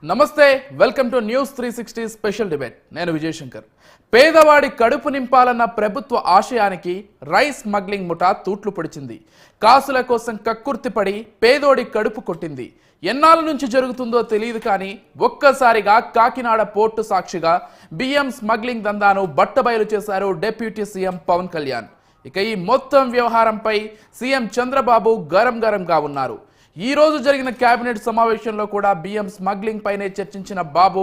నమస్తే, welcome to news 360 special debate. నేను విజయ్ శంకర్. పేదవాడి కడుపు నింపాలన్న ప్రభుత్వ ఆశయానికి రైస్ స్మగ్లింగ్ ముఠా తూట్లు పొడిచింది. కాసుల కోసం కక్కుర్తిపడి పేదోడి కడుపు కొట్టింది. ఎన్నాళ్ళ నుంచి జరుగుతుందో తెలియదు కానీ ఒక్కసారిగా కాకినాడ పోర్టు సాక్షిగా బియ్యం స్మగ్లింగ్ దందాను బట్టబయలు చేశారు డిప్యూటీ సీఎం పవన్ కళ్యాణ్. ఇక ఈ మొత్తం వ్యవహారంపై సీఎం చంద్రబాబు గరంగా ఉన్నారు. ఈ రోజు జరిగిన కేబినెట్ సమావేశంలో కూడా బియ్యం స్మగ్లింగ్ పైనే చర్చించిన బాబు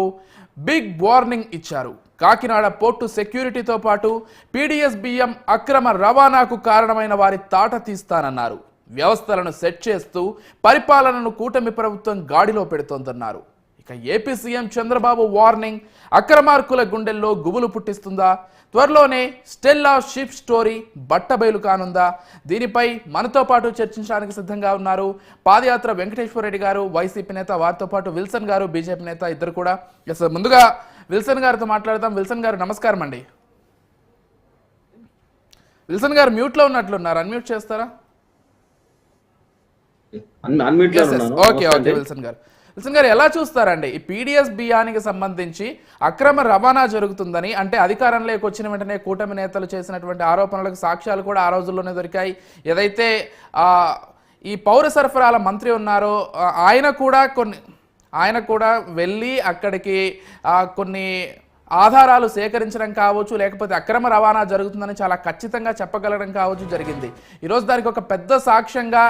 బిగ్ వార్నింగ్ ఇచ్చారు. కాకినాడ పోర్టు సెక్యూరిటీతో పాటు పీడీఎస్ బియ్యం అక్రమ రవాణాకు కారణమైన వారి తాట తీస్తానన్నారు. వ్యవస్థలను సెట్ చేస్తూ పరిపాలనను కూటమి ప్రభుత్వం గాడిలో పెడుతోందన్నారు. ఇక ఏపీ సీఎం చంద్రబాబు వార్నింగ్ అక్రమార్కుల గుండెల్లో గుబులు పుట్టిస్తుందా? త్వరలోనే స్టెల్లా షిప్ స్టోరీ బట్టబయలు కానుందా? దీనిపై మనతో పాటు చర్చించడానికి సిద్ధంగా ఉన్నారు పాదయాత్ర వెంకటేశ్వర రెడ్డి గారు, వైసీపీ నేత, వారితో పాటు విల్సన్ గారు, బీజేపీ నేత, ఇద్దరు కూడా. ముందుగా విల్సన్ గారితో మాట్లాడదాం. విల్సన్ గారు నమస్కారం అండి. విల్సన్ గారు మ్యూట్లో ఉన్నట్లున్నారు, అన్మ్యూట్ చేస్తారా? ఓకే విల్సన్ గారు. విల్సన్ గారు ఎలా చూస్తారండి ఈ పీడీఎస్ బియ్యానికి సంబంధించి అక్రమ రవాణా జరుగుతుందని? అంటే అధికారంలోకి వచ్చిన వెంటనే కూటమి నేతలు చేసినటువంటి ఆరోపణలకు సాక్ష్యాలు కూడా ఆ రోజుల్లోనే దొరికాయి. ఏదైతే ఈ పౌర సరఫరాల మంత్రి ఉన్నారో ఆయన కూడా వెళ్ళి అక్కడికి కొన్ని ఆధారాలు సేకరించడం కావచ్చు, లేకపోతే అక్రమ రవాణా జరుగుతుందని చాలా ఖచ్చితంగా చెప్పగలడం కావచ్చు జరిగింది. ఈరోజు దానికి ఒక పెద్ద సాక్ష్యంగా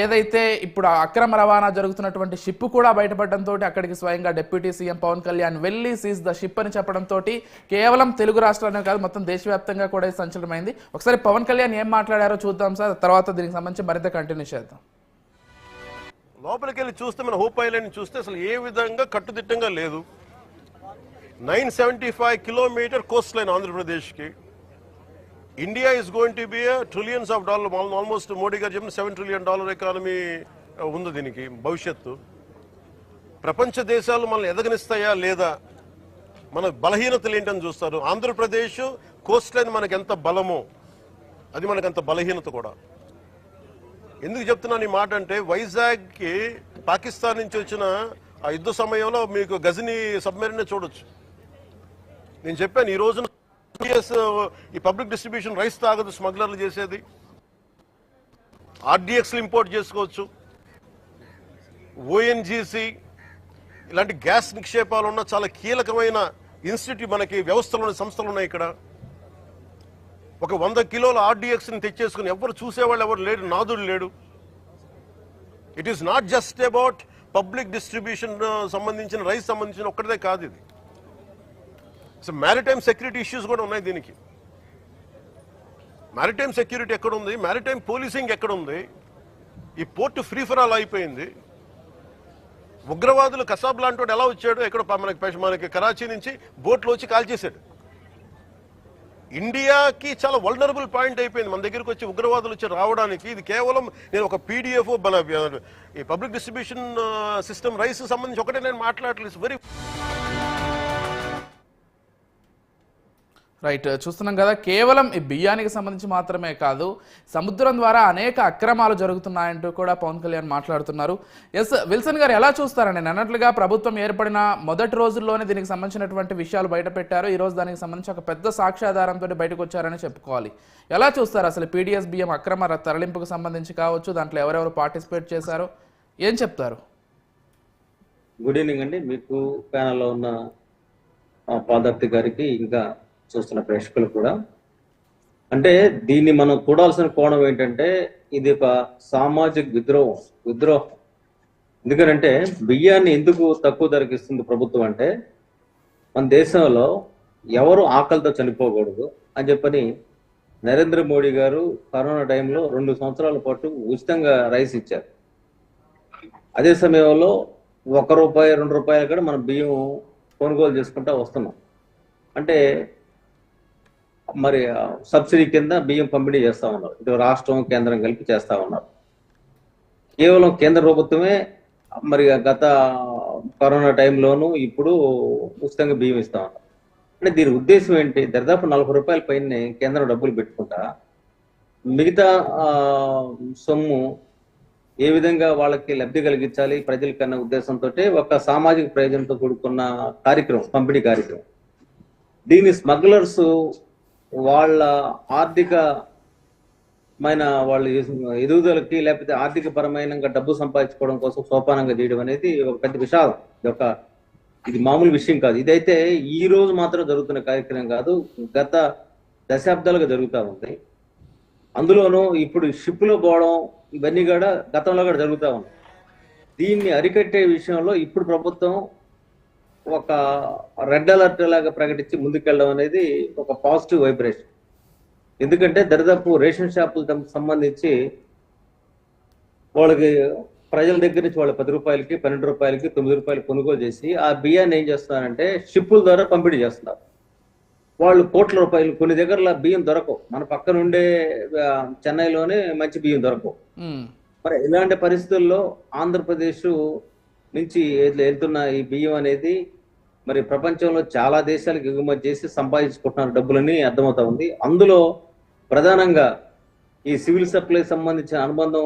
ఏదైతే ఇప్పుడు అక్రమ రవాణా జరుగుతున్నటువంటి షిప్ కూడా బయటపడడంతో అక్కడికి స్వయంగా డిప్యూటీ సీఎం పవన్ కళ్యాణ్ వెళ్ళి సీజ్ ద షిప్ అని చెప్పడంతో కేవలం తెలుగు రాష్ట్రాలనే కాదు మొత్తం దేశవ్యాప్తంగా కూడా సంచలనమైంది. ఒకసారి పవన్ కళ్యాణ్ ఏం మాట్లాడారో చూద్దాం సార్, తర్వాత దీనికి సంబంధించి మరింత కంటిన్యూ చేద్దాం. లోపలికి వెళ్ళి చూస్తే మన హోప్ ఐలాండ్ చూస్తే అసలు ఏ విధంగా కట్టుదిట్టంగా లేదు. 975 kilometer coastline Andhra ki. India is going to be a trillions of dollars, almost Modi garu cheppina $7 trillion economy undu diniki bhavishyattu. Prapancha deshalu manalni edaganistaya leda, mana balaheenatalu entani chustaru. Andhra Pradesh coastline manaki enta balamo adi manaki anta balahinata kuda. ఎందుకు చెప్తున్నాను ఈ మాట అంటే వైజాగ్ కి పాకిస్తాన్ నుంచి వచ్చిన ఆ యుద్ధ సమయంలో మీకు గజనీ సబ్మెరీన్ చూడొచ్చు. నేను చెప్పాను ఈ రోజున ఈ పబ్లిక్ డిస్ట్రిబ్యూషన్ రైస్ తాగదు స్మగ్లర్లు చేసేది. ఆర్డీఎక్స్లు ఇంపోర్ట్ చేసుకోవచ్చు. ఓఎన్జీసీ ఇలాంటి గ్యాస్ నిక్షేపాలు ఉన్న చాలా కీలకమైన ఇన్స్టిట్యూట్ మనకి వ్యవస్థలు సంస్థలు ఉన్నాయి ఇక్కడ. ఒక 100 కిలోల ఆర్డీఎక్స్ని తెచ్చేసుకుని ఎవరు చూసేవాళ్ళు ఎవరు లేడు, నాదుడు లేడు. It is not just about public distribution సంబంధించిన రైస్ సంబంధించిన ఒక్కటిదే కాదు ఇది. సో మ్యారిటైమ్ సెక్యూరిటీ ఇష్యూస్ కూడా ఉన్నాయి దీనికి. మ్యారిటైమ్ సెక్యూరిటీ ఎక్కడుంది, మ్యారిటైమ్ పోలీసింగ్ ఎక్కడుంది? ఈ పోర్టు ఫ్రీ ఫర్ ఆల్ అయిపోయింది. ఉగ్రవాదులు కసాబ్ లాంటి వాడు ఎలా వచ్చాడు, ఎక్కడ మనకి కరాచీ నుంచి బోట్లో వచ్చి కాల్చేశాడు. ఇండియాకి చాలా వల్నరబుల్ పాయింట్ అయిపోయింది మన దగ్గరికి వచ్చి ఉగ్రవాదులు వచ్చి రావడానికి. ఇది కేవలం నేను ఒక పీడిఎఫ్ ఈ పబ్లిక్ డిస్ట్రిబ్యూషన్ సిస్టమ్ రైస్ సంబంధించి ఒకటే నేను మాట్లాడలేదు. వెరీ రైట్, చూస్తున్నాం కదా, కేవలం ఈ బియ్యానికి సంబంధించి మాత్రమే కాదు సముద్రం ద్వారా అనేక అక్రమాలు జరుగుతున్నాయంటూ కూడా పవన్ కళ్యాణ్ మాట్లాడుతున్నారు. ఎస్ విల్సన్ గారు ఎలా చూస్తారండి? అన్నట్లుగా ప్రభుత్వం ఏర్పడిన మొదటి రోజుల్లోనే దీనికి సంబంధించినటువంటి విషయాలు బయట పెట్టారు. ఈరోజు దానికి సంబంధించి ఒక పెద్ద సాక్ష్యాధారంతో బయటకు వచ్చారని చెప్పుకోవాలి. ఎలా చూస్తారు అసలు పీడీఎస్ బియ్యం అక్రమ తరలింపుకు సంబంధించి కావచ్చు, దాంట్లో ఎవరెవరు పార్టిసిపేట్ చేశారో ఏం చెప్తారు? గుడ్ ఈవినింగ్ అండి. మీకు ప్యానల్లో ఉన్న పాదర్తి గారికి ఇంకా చూస్తున్న ప్రేక్షకులు కూడా. అంటే దీన్ని మనం చూడాల్సిన కోణం ఏంటంటే ఇది ఒక సామాజిక విద్రోహం. ఎందుకంటే బియ్యాన్ని ఎందుకు తక్కువ ధరకు ఇస్తుంది ప్రభుత్వం అంటే మన దేశంలో ఎవరు ఆకలితో చనిపోకూడదు అని చెప్పని నరేంద్ర మోడీ గారు కరోనా టైంలో 2 సంవత్సరాల పాటు ఉచితంగా రైస్ ఇచ్చారు. అదే సమయంలో ₹1, ₹2 కూడా మనం బియ్యం కొనుగోలు చేసుకుంటా వస్తున్నాం. అంటే మరి సబ్సిడీ కింద బియ్యం పంపిణీ చేస్తా ఉన్నారు. ఇటు రాష్ట్రం కేంద్రం కలిపి చేస్తా ఉన్నారు. కేవలం కేంద్ర ప్రభుత్వమే మరి గత కరోనా టైంలోనూ ఇప్పుడు ఉచితంగా బియ్యం ఇస్తా ఉన్నారు. అంటే దీని ఉద్దేశం ఏంటి? దాదాపు ₹40 పైన కేంద్రం డబ్బులు పెట్టుకుంటా మిగతా సొమ్ము ఏ విధంగా వాళ్ళకి లబ్ధి కలిగించాలి ప్రజలకి అన్న ఉద్దేశంతో ఒక సామాజిక ప్రయోజనంతో కూడుకున్న కార్యక్రమం, పంపిణీ కార్యక్రమం. దీని స్మగ్లర్స్ వాళ్ళ వాళ్ళ ఎదుగుదలకి లేకపోతే ఆర్థిక పరమైన డబ్బు సంపాదించుకోవడం కోసం సోపానంగా చేయడం అనేది ఒక పెద్ద విషాదం. ఇది మామూలు విషయం కాదు. ఇదైతే ఈ రోజు మాత్రం జరుగుతున్న కార్యక్రమం కాదు, గత దశాబ్దాలుగా జరుగుతూ ఉంది. అందులోనూ ఇప్పుడు షిప్లో పోవడం ఇవన్నీ కూడా గతంలో కూడా జరుగుతూ ఉంది. దీన్ని అరికట్టే విషయంలో ఇప్పుడు ప్రభుత్వం ఒక రెడ్ అలర్ట్ లాగా ప్రకటించి ముందుకెళ్ళడం అనేది ఒక పాజిటివ్ వైబ్రేషన్. ఎందుకంటే దరిదాపు రేషన్ షాపులకు సంబంధించి వాళ్ళకి ప్రజల దగ్గర నుంచి వాళ్ళ 10 రూపాయలకి, 12 రూపాయలకి, 9 రూపాయలు కొనుగోలు చేసి ఆ బియ్యాన్ని ఏం చేస్తున్నారంటే షిప్పుల ద్వారా పంపిణీ చేస్తున్నారు. వాళ్ళు కోట్ల రూపాయలు, కొన్ని దగ్గర బియ్యం దొరకవు. మన పక్కన ఉండే చెన్నైలోనే మంచి బియ్యం దొరకవు. మరి ఇలాంటి పరిస్థితుల్లో ఆంధ్రప్రదేశ్ నుంచి వెళ్తున్న ఈ బియ్యం అనేది మరి ప్రపంచంలో చాలా దేశాలకు ఎగుమతి చేసి సంపాదించుకుంటున్నారు డబ్బులని అర్థమవుతా ఉంది. అందులో ప్రధానంగా ఈ సివిల్ సప్లై సంబంధించిన అనుబంధం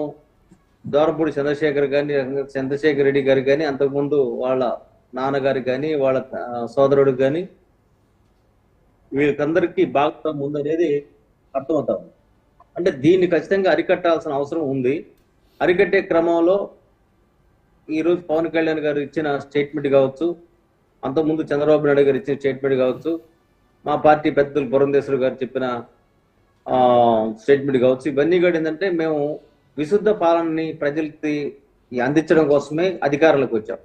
దోరపూడి చంద్రశేఖర్ రెడ్డి గారికి కానీ, అంతకుముందు వాళ్ళ నాన్నగారికి కానీ, వాళ్ళ సోదరుడికి కానీ, వీళ్ళకందరికీ బాగా ఉందనేది అర్థమవుతా ఉంది. అంటే దీన్ని ఖచ్చితంగా అరికట్టాల్సిన అవసరం ఉంది. అరికట్టే క్రమంలో ఈరోజు పవన్ కళ్యాణ్ గారు ఇచ్చిన స్టేట్మెంట్ కావచ్చు, అంతకుముందు చంద్రబాబు నాయుడు గారు ఇచ్చిన స్టేట్మెంట్ కావచ్చు, మా పార్టీ పెద్దలు పురంధేశ్వరి గారు చెప్పిన స్టేట్మెంట్ కావచ్చు, ఇవన్నీ కూడా ఏంటంటే మేము విశుద్ధ పాలనని ప్రజలకి అందించడం కోసమే అధికారంలోకి వచ్చాం.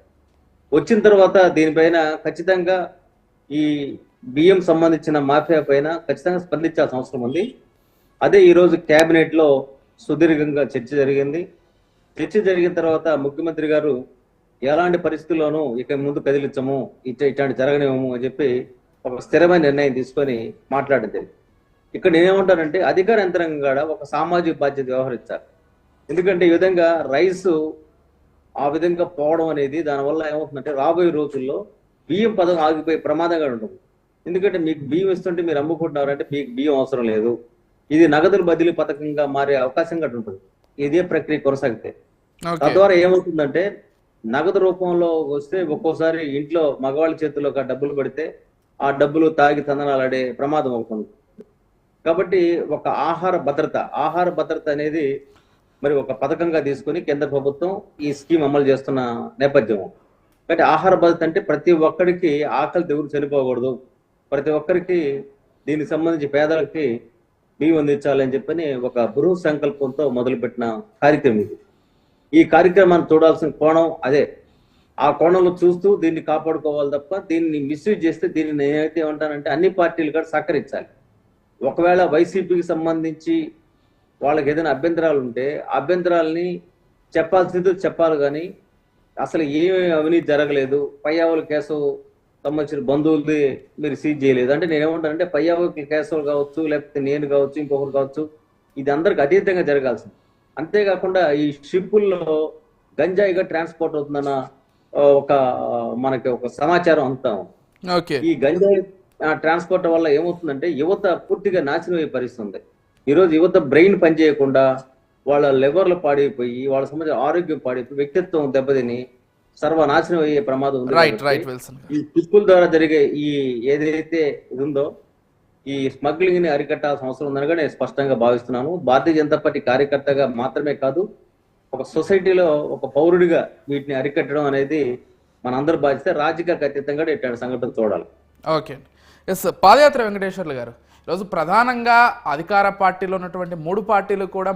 వచ్చిన తర్వాత దీనిపైన ఖచ్చితంగా ఈ బియ్యం సంబంధించిన మాఫియా పైన ఖచ్చితంగా స్పందించాల్సిన అవసరం ఉంది. అదే ఈరోజు కేబినెట్ లో సుదీర్ఘంగా చర్చ జరిగింది. చర్చ జరిగిన తర్వాత ముఖ్యమంత్రి గారు ఎలాంటి పరిస్థితుల్లోనూ ఇక ముందు కదిలించము, ఇట్లాంటి జరగనివ్వము అని చెప్పి ఒక స్థిరమైన నిర్ణయం తీసుకొని మాట్లాడడం జరిగింది. ఇక్కడ నేనేమంటానంటే అధికార యంత్రాంగం కూడా ఒక సామాజిక బాధ్యత వ్యవహరించాలి. ఎందుకంటే ఈ విధంగా రైస్ ఆ విధంగా పోవడం అనేది దానివల్ల ఏమవుతుందంటే రాబోయే రోజుల్లో బియ్యం పథకం ఆగిపోయే ప్రమాదంగా ఉంటుంది. ఎందుకంటే మీకు బియ్యం ఇస్తుంటే మీరు అమ్ముకుంటున్నారంటే మీకు బియ్యం అవసరం లేదు, ఇది నగదుల బదిలీ పథకంగా మారే అవకాశం కూడా ఉంటుంది ఇదే ప్రక్రియ కొనసాగితే. తద్వారా ఏమవుతుందంటే నగదు రూపంలో వస్తే ఒక్కోసారి ఇంట్లో మగవాళ్ళ చేతుల్లో డబ్బులు పడితే ఆ డబ్బులు తాగి తందనాలాడే ప్రమాదం అవుతుంది. కాబట్టి ఒక ఆహార భద్రత అనేది మరి ఒక పథకంగా తీసుకుని కేంద్ర ప్రభుత్వం ఈ స్కీమ్ అమలు చేస్తున్న నేపథ్యం. కాబట్టి ఆహార భద్రత అంటే ప్రతి ఒక్కరికి ఆకలి తెగులు చనిపోకూడదు, ప్రతి ఒక్కరికి దీనికి సంబంధించి పేదలకి బియ్యం అందించాలని చెప్పని ఒక బృహత్ సంకల్పంతో మొదలుపెట్టిన కార్యక్రమం ఇది. ఈ కార్యక్రమాన్ని చూడాల్సిన కోణం అదే. ఆ కోణంలో చూస్తూ దీన్ని కాపాడుకోవాలి తప్ప దీన్ని మిస్యూజ్ చేస్తే దీన్ని నేనైతే ఏమంటానంటే అన్ని పార్టీలు కూడా సహకరించాలి. ఒకవేళ వైసీపీకి సంబంధించి వాళ్ళకి ఏదైనా అభ్యంతరాలు ఉంటే అభ్యంతరాలని చెప్పాల్సిందో చెప్పాలి, కానీ అసలు ఏమి అవినీతి జరగలేదు, పయ్యావుల కేసు సంబంధించిన బంధువులది మీరు సీజ్ చేయలేదు అంటే నేనేమంటానంటే పయ్యావుల కేసులు కావచ్చు, లేకపోతే నేను కావచ్చు, ఇంకొకరు కావచ్చు, ఇది అందరికి అతీతంగా జరగాల్సింది. అంతేకాకుండా ఈ షిప్పుల్లో గంజాయిగా ట్రాన్స్పోర్ట్ అవుతుందన్న మనకి ఒక సమాచారం అంతా. ఈ గంజాయి ట్రాన్స్పోర్ట్ వల్ల ఏమవుతుందంటే యువత పూర్తిగా నాశనం అయ్యే పరిస్థితుంది. ఈరోజు యువత బ్రెయిన్ పనిచేయకుండా వాళ్ళ లివర్లు పాడైపోయి, వాళ్ళ సంబంధించిన ఆరోగ్యం పాడైపోయి, వ్యక్తిత్వం దెబ్బతిని సర్వనాశనం అయ్యే ప్రమాదం ఉంది. ఈ షిప్పుల ద్వారా జరిగే ఈ ఏదైతే ఇది ఉందో ఈ స్మగ్లింగ్ ని అరికట్టాల్సిన అవసరం ఉందని నేను స్పష్టంగా భావిస్తున్నాను. భారతీయ జనతా పార్టీ కార్యకర్తగా మాత్రమే కాదు, ఒక సొసైటీలో ఒక పౌరుడిగా వీటిని అరికట్టడం అనేది మనందరి బాధ్యత. రాజకీయాలకు అతీతంగా ఇట్లాంటి సంఘటన చూడాలి. Okay, yes. పాదయాత్ర వెంకటేశ్వర్లు గారు, ఈరోజు ప్రధానంగా అధికార పార్టీలో ఉన్నటువంటి 3 పార్టీలు కూడా